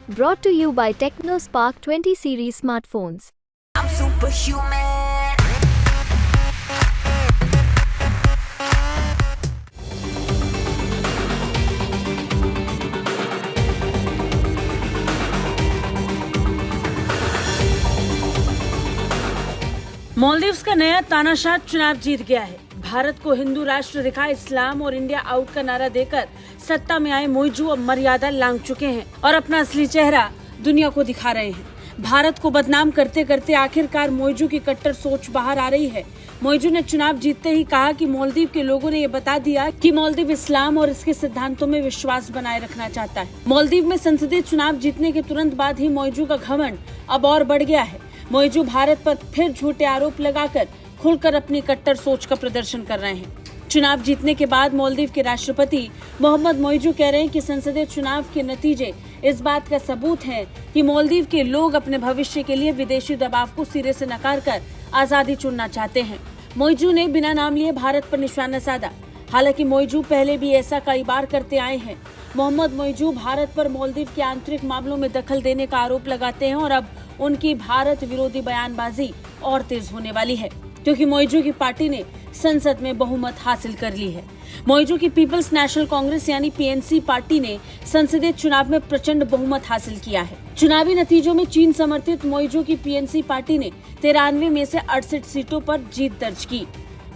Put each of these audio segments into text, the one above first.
Brought to you by TechnoSpark 20 series smartphones. I'm superhuman. Maldives का नया तानाशाह चुनाव जीत गया है। भारत को हिंदू राष्ट्र दिखा इस्लाम और इंडिया आउट का नारा देकर सत्ता में आए मौजू अब मर्यादा लांघ चुके हैं और अपना असली चेहरा दुनिया को दिखा रहे हैं। भारत को बदनाम करते करते आखिरकार मौजू की कट्टर सोच बाहर आ रही है। मौजू ने चुनाव जीतते ही कहा कि मालदीव के लोगों ने ये बता दिया कि मालदीव इस्लाम और इसके सिद्धांतों में विश्वास बनाए रखना चाहता है। मालदीव में संसदीय चुनाव जीतने के तुरंत बाद ही मौजू का घमंड अब और बढ़ गया है। मौजू भारत पर फिर झूठे आरोप लगाकर खुलकर अपनी कट्टर सोच का प्रदर्शन कर रहे हैं। चुनाव जीतने के बाद मालदीव के राष्ट्रपति मोहम्मद मौजू कह रहे हैं कि संसदीय चुनाव के नतीजे इस बात का सबूत है कि मालदीव के लोग अपने भविष्य के लिए विदेशी दबाव को सिरे से नकार कर आजादी चुनना चाहते हैं। मौजू ने बिना नाम लिए भारत पर निशाना साधा। हालांकि मौजू पहले भी ऐसा कई बार करते आए हैं। मोहम्मद मौजू भारत पर मालदीव के आंतरिक मामलों में दखल देने का आरोप लगाते हैं और अब उनकी भारत विरोधी बयानबाजी और तेज होने वाली है क्योंकि मौजू की पार्टी ने संसद में बहुमत हासिल कर ली है। मौजू की पीपल्स नेशनल कांग्रेस यानी पीएनसी पार्टी ने संसदीय चुनाव में प्रचंड बहुमत हासिल किया है। चुनावी नतीजों में चीन समर्थित मौजू की पीएनसी पार्टी ने 93 में से 68 सीटों पर जीत दर्ज की,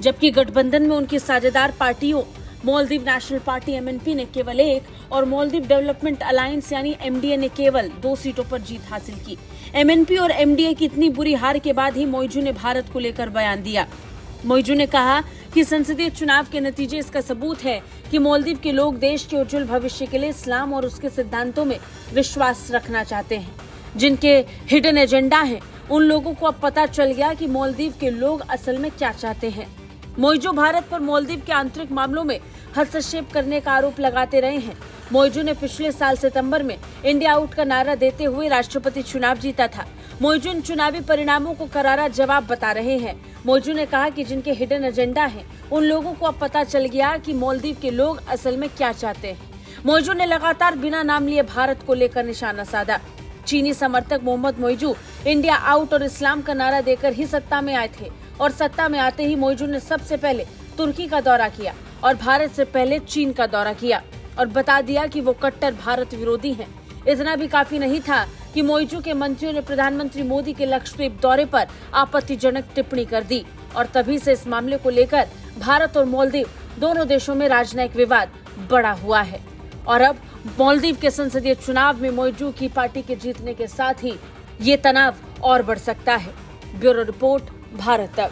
जबकि गठबंधन में उनकी साझेदार पार्टियों मालदीव नेशनल पार्टी एमएनपी ने केवल 1 और मालदीव डेवलपमेंट अलायंस यानी एमडीए ने केवल 2 सीटों पर जीत हासिल की। एमएनपी और एमडीए की इतनी बुरी हार के बाद ही मौजू ने भारत को लेकर बयान दिया। मौजू ने कहा कि संसदीय चुनाव के नतीजे इसका सबूत है कि मालदीव के लोग देश के उज्जवल भविष्य के लिए इस्लाम और उसके सिद्धांतों में विश्वास रखना चाहते हैं। जिनके हिडन एजेंडा है उन लोगों को अब पता चल गया कि मालदीव के लोग असल में क्या चाहते हैं। मौजू भारत पर मालदीव के आंतरिक मामलों में हस्तक्षेप करने का आरोप लगाते रहे हैं। मौजू ने पिछले साल सितंबर में इंडिया आउट का नारा देते हुए राष्ट्रपति चुनाव जीता था। मौजू इन चुनावी परिणामों को करारा जवाब बता रहे हैं। मौजू ने कहा कि जिनके हिडन एजेंडा है उन लोगों को अब पता चल गया कि मालदीव के लोग असल में क्या चाहते हैं। मौजू ने लगातार बिना नाम लिए भारत को लेकर निशाना साधा। चीनी समर्थक मोहम्मद मौजू इंडिया आउट और इस्लाम का नारा देकर ही सत्ता में आए थे और सत्ता में आते ही मौजू ने सबसे पहले तुर्की का दौरा किया और भारत से पहले चीन का दौरा किया और बता दिया कि वो कट्टर भारत विरोधी हैं। इतना भी काफी नहीं था कि मौजू के मंत्रियों ने प्रधानमंत्री मोदी के लक्षद्वीप दौरे पर आपत्तिजनक टिप्पणी कर दी और तभी से इस मामले को लेकर भारत और मालदीव दोनों देशों में राजनयिक विवाद बढ़ा हुआ है। और अब मालदीव के संसदीय चुनाव में मौजू की पार्टी के जीतने के साथ ही ये तनाव और बढ़ सकता है। ब्यूरो रिपोर्ट, भारत तक।